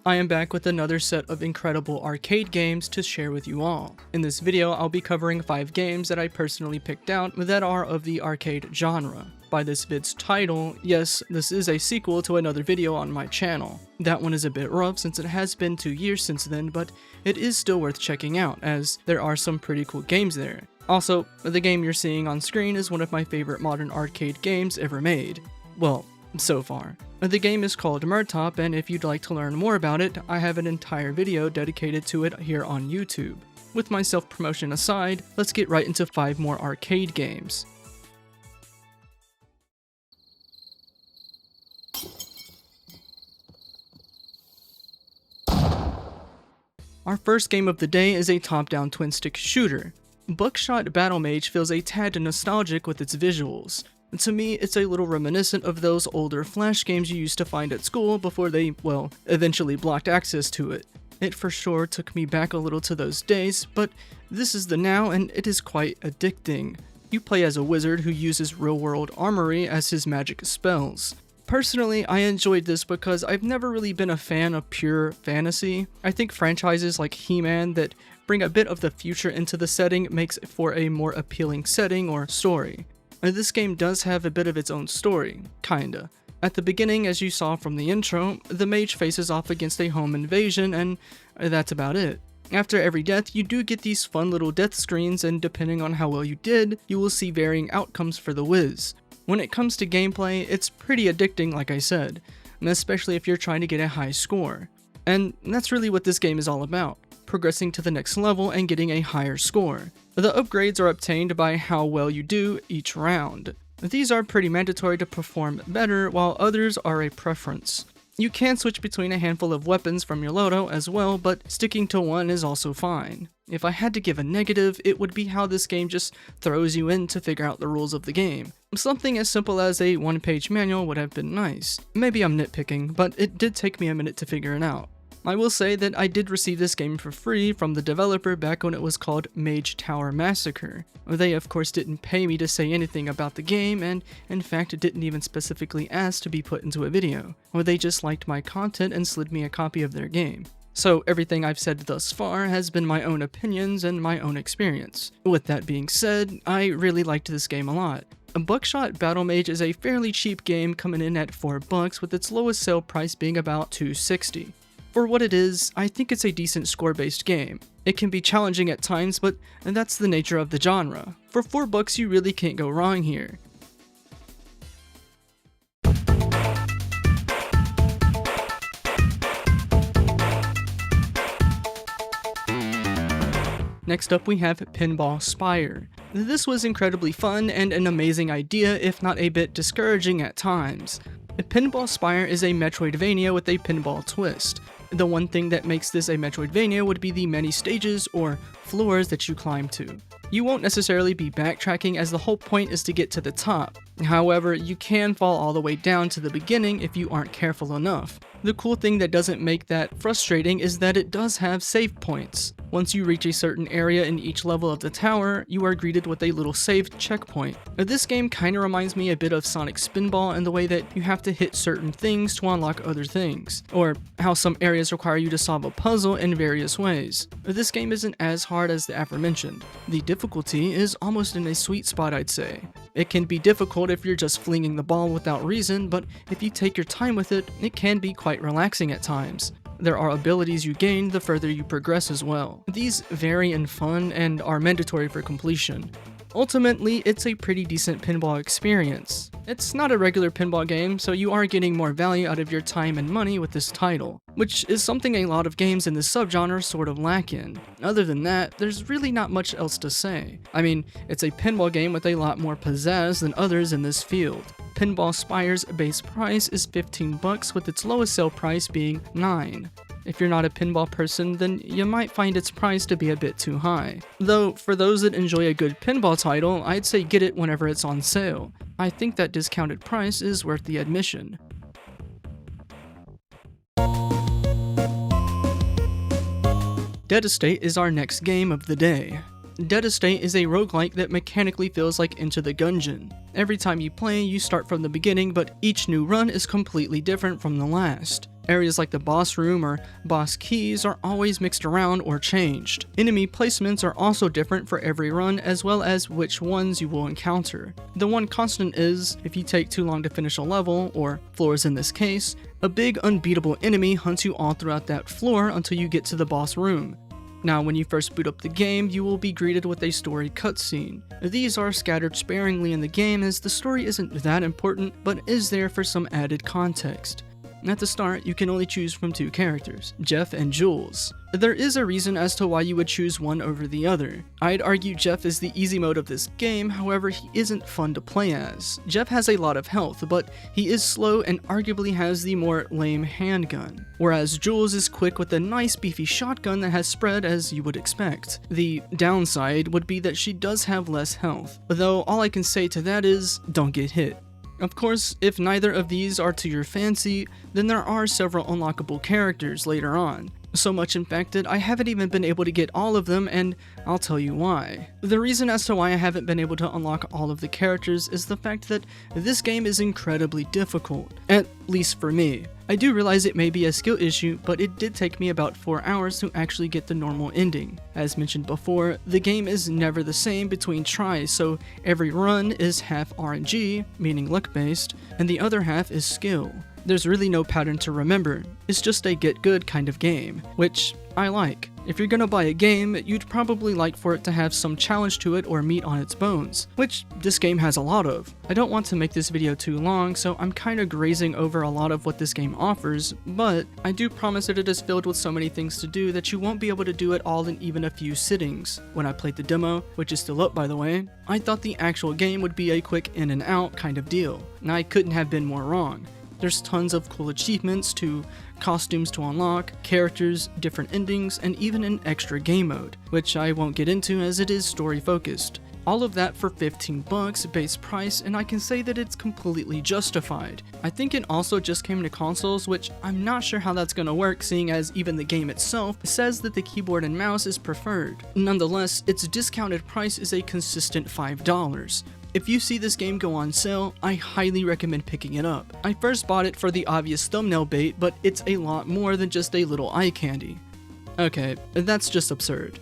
I am back with another set of incredible arcade games to share with you all. In this video, I'll be covering 5 games that I personally picked out that are of the arcade genre. By this vid's title, yes, this is a sequel to another video on my channel. That one is a bit rough since it has been 2 years since then, but it is still worth checking out as there are some pretty cool games there. Also, the game you're seeing on screen is one of my favorite modern arcade games ever made. Well, so far. The game is called Murtop, and if you'd like to learn more about it, I have an entire video dedicated to it here on YouTube. With my self-promotion aside, let's get right into 5 more arcade games. Our first game of the day is a top-down twin-stick shooter. Buckshot Battlemage feels a tad nostalgic with its visuals. To me, it's a little reminiscent of those older Flash games you used to find at school before they, well, eventually blocked access to it. It for sure took me back a little to those days, but this is the now and it is quite addicting. You play as a wizard who uses real-world armory as his magic spells. Personally, I enjoyed this because I've never really been a fan of pure fantasy. I think franchises like He-Man that bring a bit of the future into the setting makes for a more appealing setting or story. And this game does have a bit of its own story, kinda. At the beginning, as you saw from the intro, the mage faces off against a home invasion, and that's about it. After every death, you do get these fun little death screens, and depending on how well you did, you will see varying outcomes for the whiz. When it comes to gameplay, it's pretty addicting like I said, and especially if you're trying to get a high score. And that's really what this game is all about, progressing to the next level and getting a higher score. The upgrades are obtained by how well you do each round. These are pretty mandatory to perform better, while others are a preference. You can switch between a handful of weapons from your loadout as well, but sticking to one is also fine. If I had to give a negative, it would be how this game just throws you in to figure out the rules of the game. Something as simple as a 1-page manual would have been nice. Maybe I'm nitpicking, but it did take me a minute to figure it out. I will say that I did receive this game for free from the developer back when it was called Mage Tower Massacre. They of course didn't pay me to say anything about the game, and in fact didn't even specifically ask to be put into a video. They just liked my content and slid me a copy of their game. So everything I've said thus far has been my own opinions and my own experience. With that being said, I really liked this game a lot. Buckshot Battlemage is a fairly cheap game coming in at $4 with its lowest sale price being about $2.60. For what it is, I think it's a decent score-based game. It can be challenging at times, but that's the nature of the genre. For $4 you really can't go wrong here. Next up we have Pinball Spire. This was incredibly fun and an amazing idea, if not a bit discouraging at times. Pinball Spire is a Metroidvania with a pinball twist. The one thing that makes this a Metroidvania would be the many stages or floors that you climb to. You won't necessarily be backtracking as the whole point is to get to the top. However, you can fall all the way down to the beginning if you aren't careful enough. The cool thing that doesn't make that frustrating is that it does have save points. Once you reach a certain area in each level of the tower, you are greeted with a little saved checkpoint. This game kinda reminds me a bit of Sonic Spinball in the way that you have to hit certain things to unlock other things, or how some areas require you to solve a puzzle in various ways. This game isn't as hard as the aforementioned. The difficulty is almost in a sweet spot, I'd say. It can be difficult if you're just flinging the ball without reason, but if you take your time with it, it can be quite relaxing at times. There are abilities you gain the further you progress as well. These vary in fun and are mandatory for completion. Ultimately, it's a pretty decent pinball experience. It's not a regular pinball game, so you are getting more value out of your time and money with this title, which is something a lot of games in this subgenre sort of lack in. Other than that, there's really not much else to say. I mean, it's a pinball game with a lot more pizzazz than others in this field. Pinball Spire's base price is $15 with its lowest sale price being $9. If you're not a pinball person, then you might find its price to be a bit too high. Though, for those that enjoy a good pinball title, I'd say get it whenever it's on sale. I think that discounted price is worth the admission. Dead Estate is our next game of the day. Dead Estate is a roguelike that mechanically feels like Into the Gungeon. Every time you play, you start from the beginning, but each new run is completely different from the last. Areas like the boss room or boss keys are always mixed around or changed. Enemy placements are also different for every run, as well as which ones you will encounter. The one constant is, if you take too long to finish a level, or floors in this case, a big unbeatable enemy hunts you all throughout that floor until you get to the boss room. Now, when you first boot up the game, you will be greeted with a story cutscene. These are scattered sparingly in the game as the story isn't that important, but is there for some added context. At the start, you can only choose from two characters, Jeff and Jules. There is a reason as to why you would choose one over the other. I'd argue Jeff is the easy mode of this game, however he isn't fun to play as. Jeff has a lot of health, but he is slow and arguably has the more lame handgun, whereas Jules is quick with a nice beefy shotgun that has spread as you would expect. The downside would be that she does have less health, though all I can say to that is, don't get hit. Of course, if neither of these are to your fancy, then there are several unlockable characters later on. So much in fact that I haven't even been able to get all of them, and I'll tell you why. The reason as to why I haven't been able to unlock all of the characters is the fact that this game is incredibly difficult, at least for me. I do realize it may be a skill issue, but it did take me about 4 hours to actually get the normal ending. As mentioned before, the game is never the same between tries, so every run is half RNG, meaning luck based, and the other half is skill. There's really no pattern to remember, it's just a get good kind of game, which I like. If you're gonna buy a game, you'd probably like for it to have some challenge to it or meat on its bones, which this game has a lot of. I don't want to make this video too long, so I'm kinda grazing over a lot of what this game offers, but I do promise that it is filled with so many things to do that you won't be able to do it all in even a few sittings. When I played the demo, which is still up by the way, I thought the actual game would be a quick in and out kind of deal, and I couldn't have been more wrong. There's tons of cool achievements, to costumes to unlock, characters, different endings, and even an extra game mode, which I won't get into as it is story focused. All of that for $15 base price, and I can say that it's completely justified. I think it also just came to consoles, which I'm not sure how that's gonna work, seeing as even the game itself says that the keyboard and mouse is preferred. Nonetheless, its discounted price is a consistent $5. If you see this game go on sale, I highly recommend picking it up. I first bought it for the obvious thumbnail bait, but it's a lot more than just a little eye candy. Okay, that's just absurd.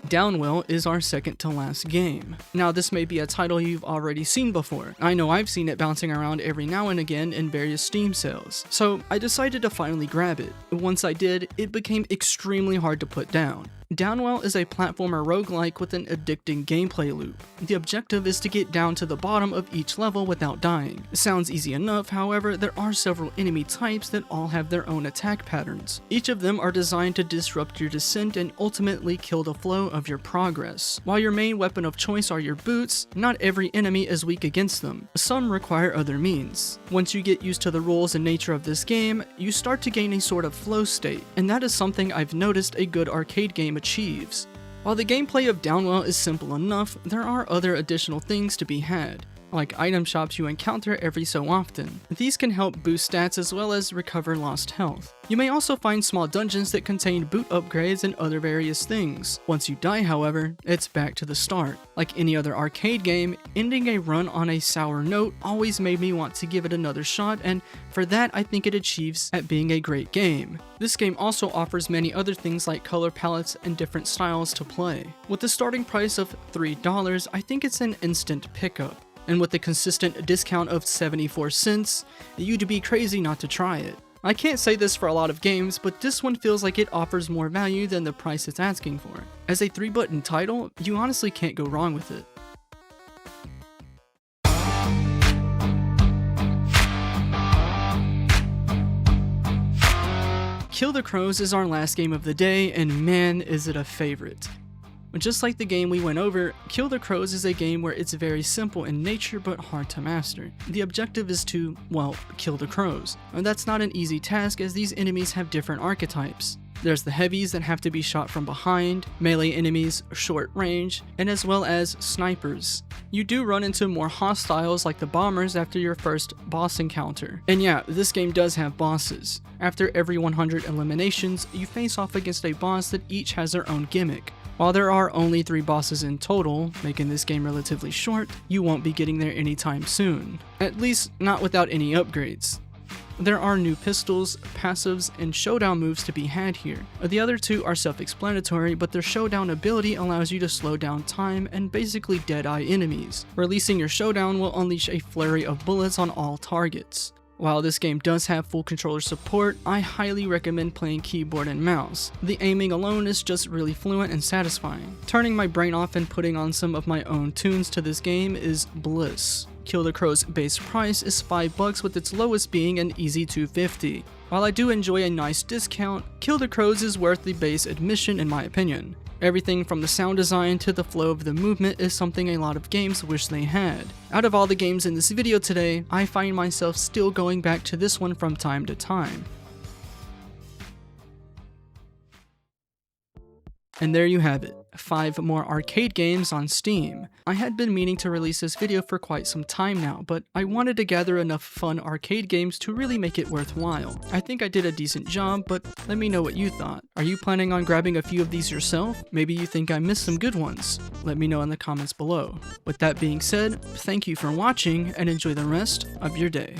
Downwell is our second to last game. Now this may be a title you've already seen before. I know I've seen it bouncing around every now and again in various Steam sales, so I decided to finally grab it. Once I did, it became extremely hard to put down. Downwell is a platformer roguelike with an addicting gameplay loop. The objective is to get down to the bottom of each level without dying. It sounds easy enough, however, there are several enemy types that all have their own attack patterns. Each of them are designed to disrupt your descent and ultimately kill the flow of your progress. While your main weapon of choice are your boots, not every enemy is weak against them. Some require other means. Once you get used to the rules and nature of this game, you start to gain a sort of flow state, and that is something I've noticed a good arcade game achieves. While the gameplay of Downwell is simple enough, there are other additional things to be had, like item shops you encounter every so often. These can help boost stats as well as recover lost health. You may also find small dungeons that contain boot upgrades and other various things. Once you die, however, it's back to the start. Like any other arcade game, ending a run on a sour note always made me want to give it another shot, and for that I think it achieves at being a great game. This game also offers many other things like color palettes and different styles to play. With the starting price of $3, I think it's an instant pickup. And with the consistent discount of 74 cents, you'd be crazy not to try it. I can't say this for a lot of games, but this one feels like it offers more value than the price it's asking for. As a 3-button title, you honestly can't go wrong with it. Kill the Crows is our last game of the day, and man is it a favorite. Just like the game we went over, Kill the Crows is a game where it's very simple in nature but hard to master. The objective is to, well, kill the crows. And that's not an easy task as these enemies have different archetypes. There's the heavies that have to be shot from behind, melee enemies, short range, and as well as snipers. You do run into more hostiles like the bombers after your first boss encounter. And yeah, this game does have bosses. After every 100 eliminations, you face off against a boss that each has their own gimmick. While there are only 3 bosses in total, making this game relatively short, you won't be getting there anytime soon. At least not without any upgrades. There are new pistols, passives, and showdown moves to be had here. The other 2 are self-explanatory, but their showdown ability allows you to slow down time and basically dead-eye enemies. Releasing your showdown will unleash a flurry of bullets on all targets. While this game does have full controller support, I highly recommend playing keyboard and mouse. The aiming alone is just really fluent and satisfying. Turning my brain off and putting on some of my own tunes to this game is bliss. Kill the Crow's base price is $5 with its lowest being an easy $2.50. While I do enjoy a nice discount, Kill the Crows is worth the base admission in my opinion. Everything from the sound design to the flow of the movement is something a lot of games wish they had. Out of all the games in this video today, I find myself still going back to this one from time to time. And there you have it, 5 more arcade games on Steam. I had been meaning to release this video for quite some time now, but I wanted to gather enough fun arcade games to really make it worthwhile. I think I did a decent job, but let me know what you thought. Are you planning on grabbing a few of these yourself? Maybe you think I missed some good ones. Let me know in the comments below. With that being said, thank you for watching and enjoy the rest of your day.